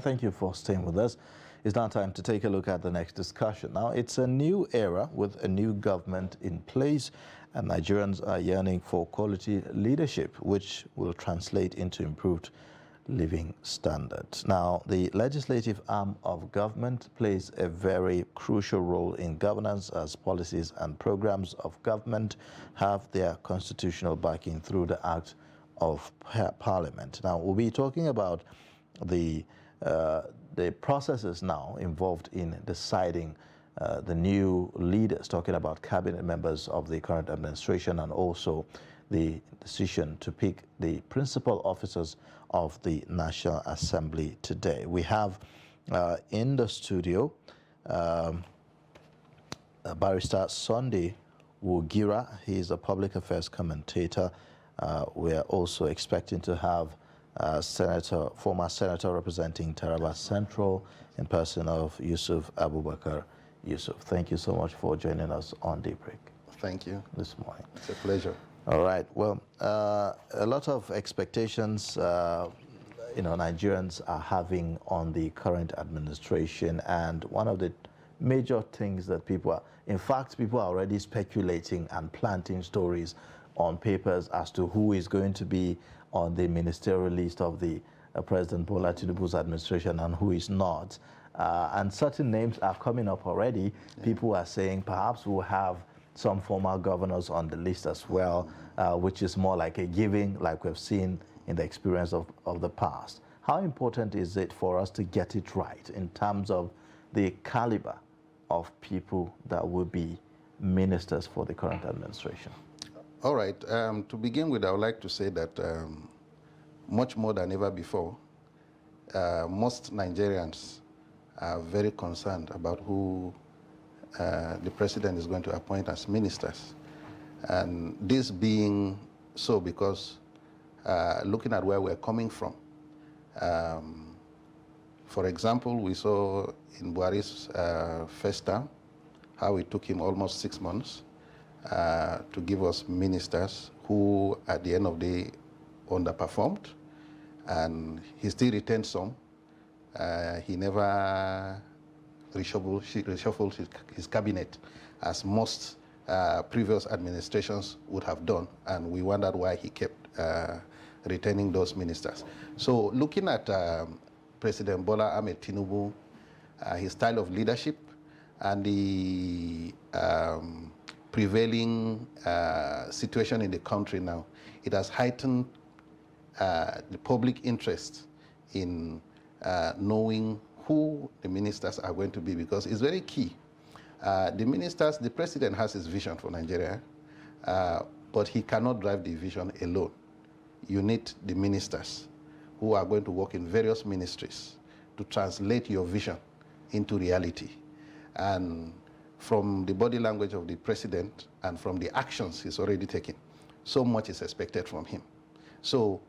thank you for staying with us. It's now time to take a look at the next discussion. Now, it's a new era with a new government in place, and Nigerians are yearning for quality leadership, which will translate into improved living standards. Now, the legislative arm of government plays a very crucial role in governance, as policies and programs of government have their constitutional backing through the Act of Parliament. Now, we'll be talking about the processes now involved in deciding the new leaders, talking about cabinet members of the current administration, and also the decision to pick the principal officers of the National Assembly today. We have in the studio Barrister Sunday Wugira. He is a public affairs commentator. We are also expecting to have former senator representing Taraba Central, in person of Yusuf Abubakar. Yusuf, thank you so much for joining us on Daybreak. Thank you. This morning. It's a pleasure. All right. Well, a lot of expectations, Nigerians are having on the current administration, and one of the major things that people are already speculating and planting stories on papers as to who is going to be on the ministerial list of the President Bola Tinubu's administration and who is not. And certain names are coming up already. Yeah. People are saying perhaps we'll have some former governors on the list as well, which is more like a giving, like we've seen in the experience of the past. How important is it for us to get it right in terms of the caliber of people that will be ministers for the current administration? All right. To begin with, I would like to say that much more than ever before, most Nigerians are very concerned about who the president is going to appoint as ministers. And this being so because looking at where we're coming from, for example, we saw in Buhari's first term how it took him almost 6 months to give us ministers who at the end of the day underperformed, and he still retained some. He never reshuffled his cabinet as most previous administrations would have done, and we wondered why he kept retaining those ministers. So looking at President Bola Ahmed Tinubu, his style of leadership and the prevailing situation in the country now, it has heightened the public interest in knowing who the ministers are going to be, because it's very key. The president has his vision for Nigeria, but he cannot drive the vision alone. You need the ministers who are going to work in various ministries to translate your vision into reality. And from the body language of the president and from the actions he's already taken, so much is expected from him. So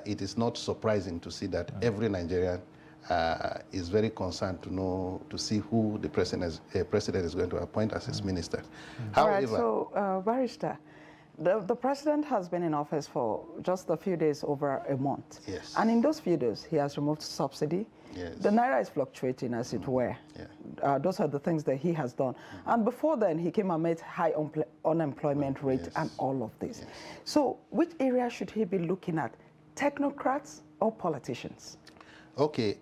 it is not surprising to see that every Nigerian is very concerned to see who the president is going to appoint as his minister. However, all right, so Barrister, the president has been in office for just a few days, over a month. Yes. And in those few days, he has removed subsidy. Yes. The naira is fluctuating, as it were. Yeah. Those are the things that he has done. And before then, he came and met high unemployment rate and all of this. Yes. So which area should he be looking at, technocrats or politicians? Okay,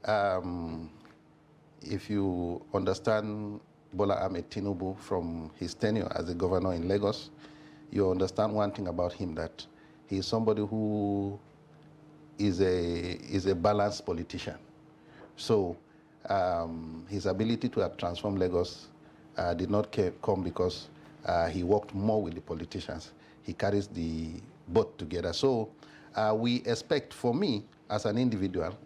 if you understand Bola Ahmed Tinubu from his tenure as a governor in Lagos, you understand one thing about him, that he is somebody who is a balanced politician. So his ability to have transformed Lagos did not come because he worked more with the politicians. He carries the both together. So we expect, for me as an individual,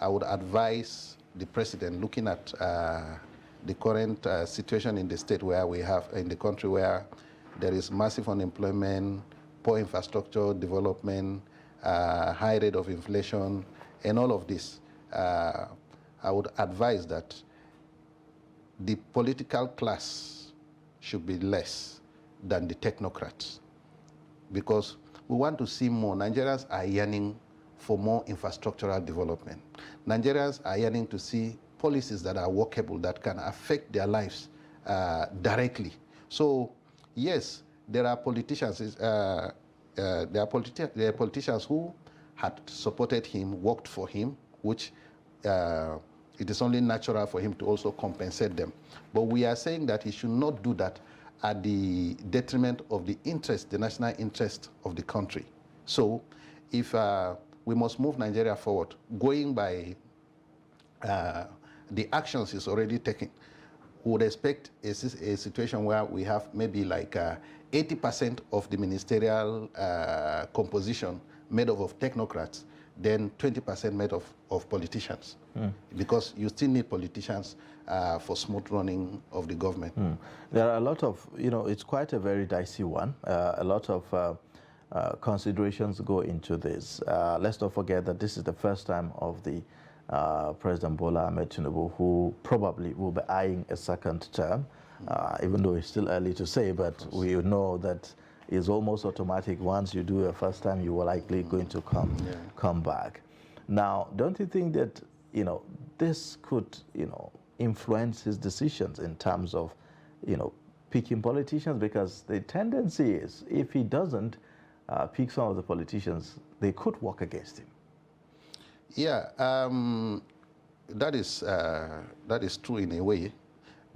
I would advise the president, looking at the current situation in the state where we have, in the country where there is massive unemployment, poor infrastructure development, high rate of inflation, and all of this. I would advise that the political class should be less than the technocrats, because we want to see more. Nigerians are yearning for more infrastructural development. Nigerians are yearning to see policies that are workable, that can affect their lives directly. So, yes, there are politicians. There are politicians who had supported him, worked for him, which it is only natural for him to also compensate them. But we are saying that he should not do that at the detriment of the interest, the national interest of the country. So, if we must move Nigeria forward, going by the actions he's already taken, we would expect a situation where we have maybe like 80% of the ministerial composition made up of technocrats, then 20% made of politicians. Because you still need politicians for smooth running of the government. There are a lot of, it's quite a very dicey one. A lot of considerations go into this. Let's not forget that this is the first time of the President Bola Ahmed Tinubu, who probably will be eyeing a second term, even though it's still early to say, but we know that it's almost automatic. Once you do a first time, you are likely going to come back. Now, don't you think that, this could, influence his decisions in terms of, picking politicians? Because the tendency is, if he doesn't pick some of the politicians, they could work against him. Yeah, that is true in a way,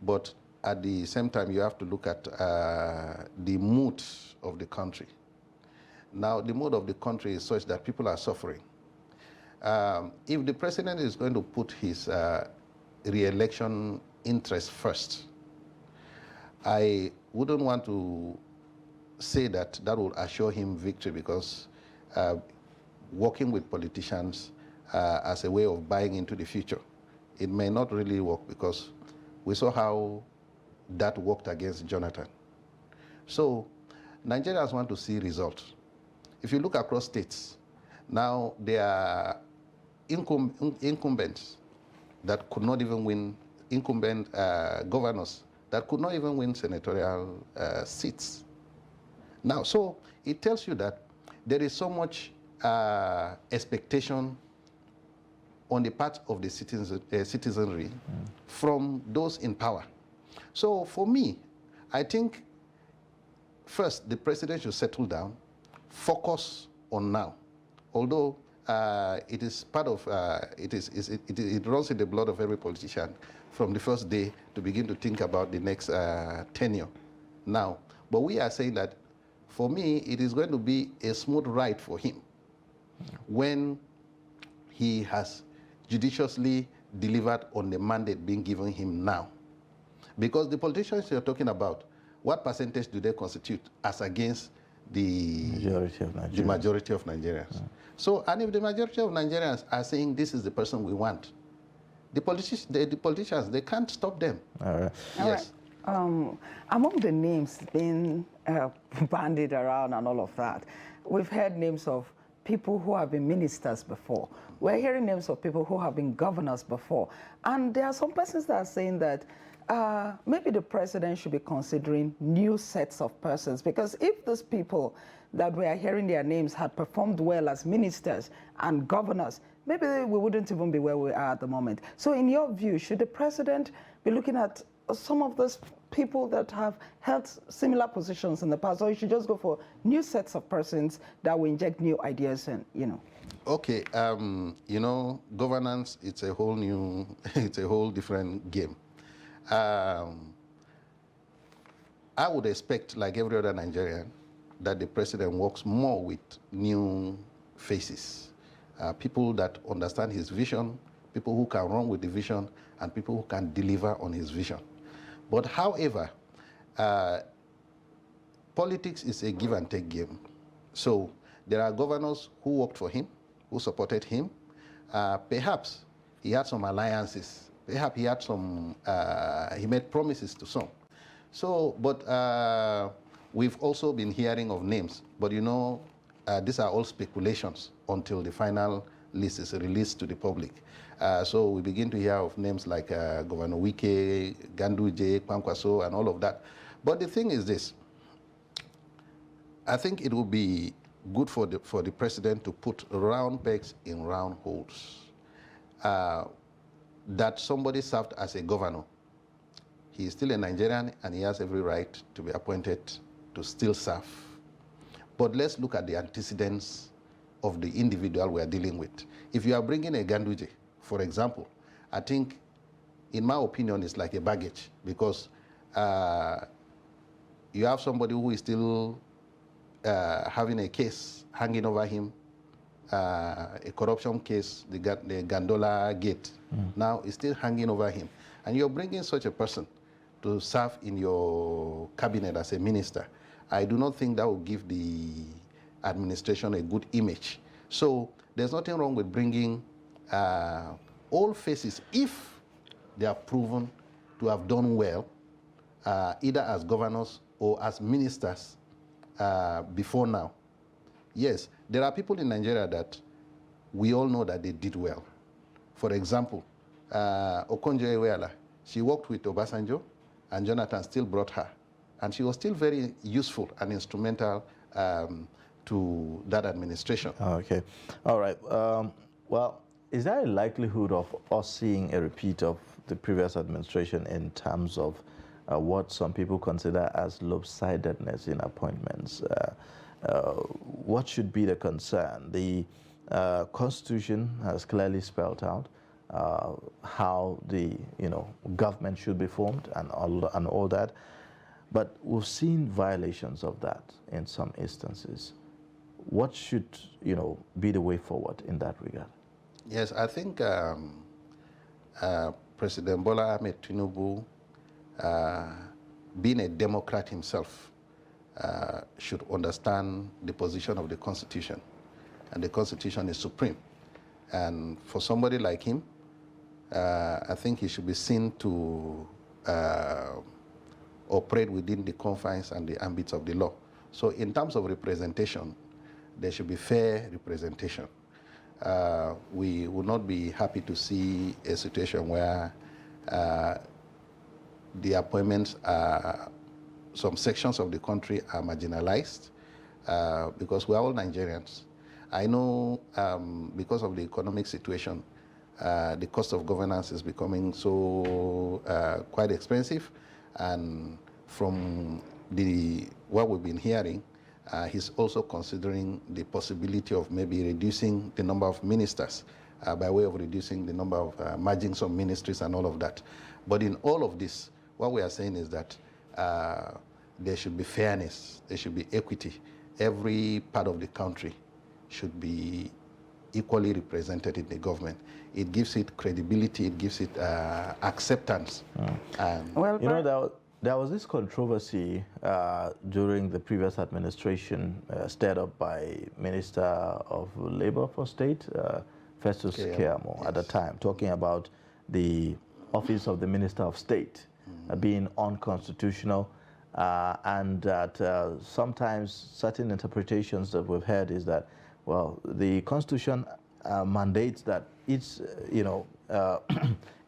but at the same time, you have to look at the mood of the country. Now, the mood of the country is such that people are suffering. If the president is going to put his re-election interest first, I wouldn't want to say that that would assure him victory, because working with politicians as a way of buying into the future, it may not really work, because we saw how that worked against Jonathan. So Nigerians want to see results. If you look across states, now there are incumbents that could not even win, incumbent governors that could not even win senatorial seats. Now, so it tells you that there is so much expectation on the part of the citizenry from those in power. So for me, I think first the president should settle down, focus on now. Although it is part of, it runs in the blood of every politician from the first day to begin to think about the next tenure now. But we are saying that for me, it is going to be a smooth ride for him when he has judiciously delivered on the mandate being given him now. Because the politicians you're talking about, what percentage do they constitute as against the majority of Nigerians? Yeah. So, and if the majority of Nigerians are saying this is the person we want, the politicians, they can't stop them. All right. Yes. Among the names being bandied around and all of that, we've heard names of people who have been ministers before. We're hearing names of people who have been governors before. And there are some persons that are saying that maybe the president should be considering new sets of persons, because if those people that we are hearing their names had performed well as ministers and governors, maybe we wouldn't even be where we are at the moment. So in your view, should the president be looking at some of those people that have held similar positions in the past, or you should just go for new sets of persons that will inject new ideas and, Okay, governance, it's a whole new, it's a whole different game. I would expect, like every other Nigerian, that the president works more with new faces, people that understand his vision, people who can run with the vision, and people who can deliver on his vision. But however, politics is a give and take game. So there are governors who worked for him, who supported him. Perhaps he had some alliances. Perhaps he had some, he made promises to some. So, but we've also been hearing of names. But these are all speculations until the final list is released to the public. So we begin to hear of names like Governor Wike, Ganduje, Kwankwaso, and all of that. But the thing is this. I think it would be good for the president to put round pegs in round holes. That somebody served as a governor, he is still a Nigerian and he has every right to be appointed to still serve. But let's look at the antecedents of the individual we are dealing with. If you are bringing a Ganduje, for example, I think, in my opinion, it's like a baggage, because you have somebody who is still having a case hanging over him, a corruption case, the Gandola Gate, now is still hanging over him. And you're bringing such a person to serve in your cabinet as a minister. I do not think that will give the administration a good image. So there's nothing wrong with bringing all faces if they are proven to have done well, either as governors or as ministers before now. Yes, there are people in Nigeria that we all know that they did well. For example, Okonjo-Iweala, she worked with Obasanjo, and Jonathan still brought her. And she was still very useful and instrumental to that administration. Okay. All right. Well, is there a likelihood of us seeing a repeat of the previous administration in terms of what some people consider as lopsidedness in appointments? What should be the concern? The Constitution has clearly spelled out how the government should be formed and all that, but we've seen violations of that in some instances. What should be the way forward in that regard? Yes, I think President Bola Ahmed Tinubu, being a Democrat himself, should understand the position of the Constitution, and the Constitution is supreme. And for somebody like him, I think he should be seen to operate within the confines and the ambits of the law. So in terms of representation, there should be fair representation. We would not be happy to see a situation where the appointments are, some sections of the country are marginalized, because we're all Nigerians. I know because of the economic situation, the cost of governance is becoming so quite expensive, and from what we've been hearing, he's also considering the possibility of maybe reducing the number of ministers by way of reducing the number of merging some ministries and all of that. But in all of this, what we are saying is that there should be fairness, there should be equity. Every part of the country should be equally represented in the government. It gives it credibility, it gives it acceptance. And well, there was this controversy during the previous administration stirred up by Minister of Labor for State, Festus Keyamo, yes, at the time, talking about the office of the Minister of State being unconstitutional, and that sometimes certain interpretations that we've heard is that, well, the Constitution mandates that each,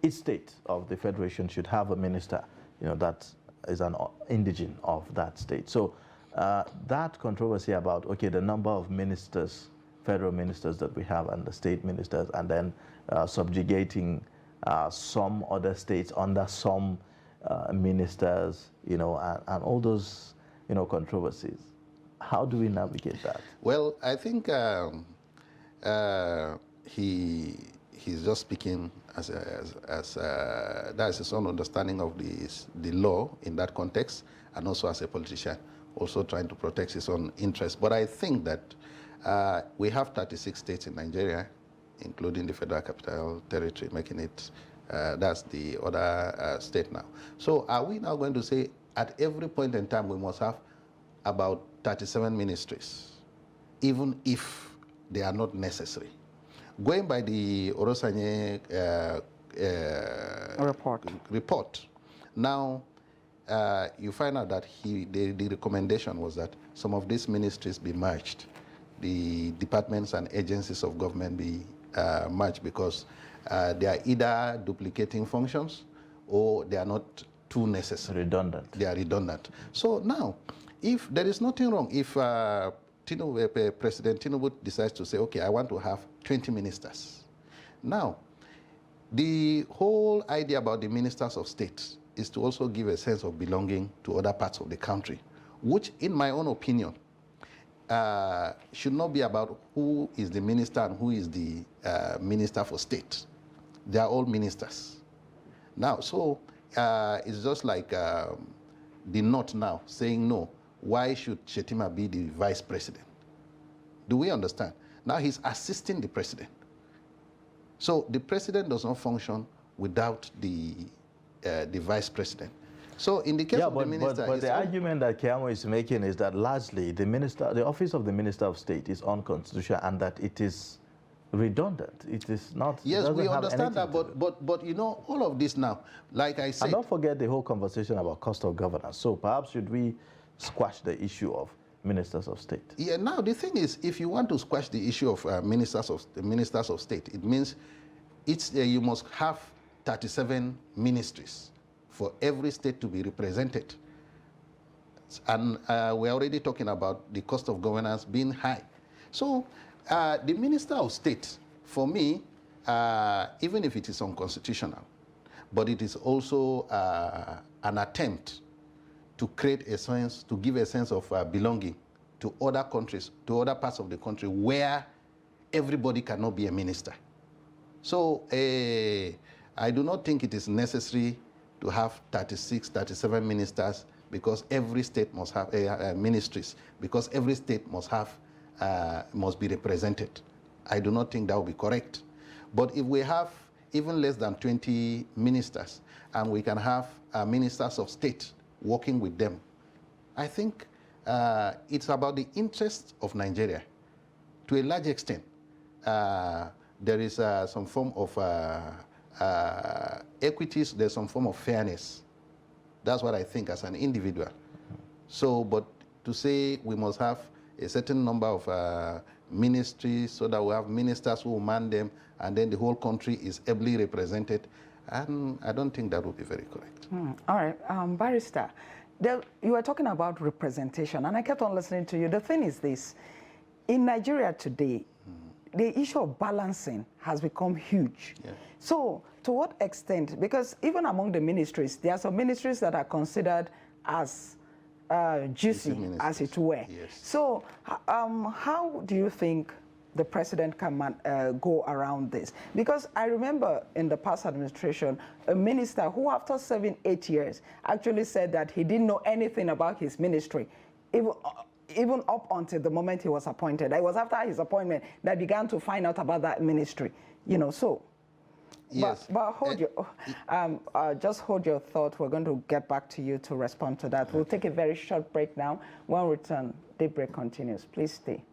each state of the Federation should have a minister, that is an indigene of that state. So that controversy about, okay, the number of ministers, federal ministers that we have and the state ministers, and then subjugating some other states under some ministers, and all those, controversies. How do we navigate that? Well, I think he's just speaking as that's his own understanding of the law in that context, and also as a politician, also trying to protect his own interests. But I think that we have 36 states in Nigeria, including the Federal Capital Territory, making it that's the other state now. So are we now going to say at every point in time we must have about 37 ministries, even if they are not necessary? Going by the Orosanye report, now you find out that the recommendation was that some of these ministries be merged, the departments and agencies of government be merged, because they are either duplicating functions or they are not too necessary. Redundant. They are redundant. So now, if there is nothing wrong, if President Tinubu decides to say, okay, I want to have 20 ministers. Now, the whole idea about the ministers of state is to also give a sense of belonging to other parts of the country, which, in my own opinion, should not be about who is the minister and who is the minister for state. They are all ministers. Now, so it's just like the North now saying, no, why should Shetima be the vice president? Do we understand? Now he's assisting the president. So the president does not function without the vice president. So in the case of the minister... But the argument that Kiamo is making is that largely the office of the Minister of State is unconstitutional and that it is redundant. It is not... Yes, we understand that, but you know, all of this now, like I said... And don't forget the whole conversation about cost of governance. So perhaps should we squash the issue of ministers of state? Yeah, now the thing is, if you want to squash the issue of ministers of state, it means you must have 37 ministries for every state to be represented. And we're already talking about the cost of governance being high. So the minister of state, for me, even if it is unconstitutional, but it is also an attempt to create a sense, to give a sense of belonging to other countries, to other parts of the country where everybody cannot be a minister. So I do not think it is necessary to have 36, 37 ministers because every state must have ministries, because every state must have, must be represented. I do not think that would be correct. But if we have even less than 20 ministers and we can have ministers of state working with them, I think it's about the interests of Nigeria. To a large extent, there is some form of equities, there's some form of fairness. That's what I think as an individual. So, but to say we must have a certain number of ministries so that we have ministers who man them and then the whole country is ably represented, and I don't think that would be very correct. All right, Barrister, you were talking about representation, and I kept on listening to you. The thing is this, in Nigeria today, the issue of balancing has become huge. Yeah. So to what extent, because even among the ministries, there are some ministries that are considered as juicy, as it were. Yes. So how do you think the president can go around this? Because I remember in the past administration, a minister who after 7-8 years actually said that he didn't know anything about his ministry, even up until the moment he was appointed. It was after his appointment that I began to find out about that ministry, you know, so. Yes. But hold just hold your thought. We're going to get back to you to respond to that. We'll take a very short break now. When we return, Daybreak continues. Please stay.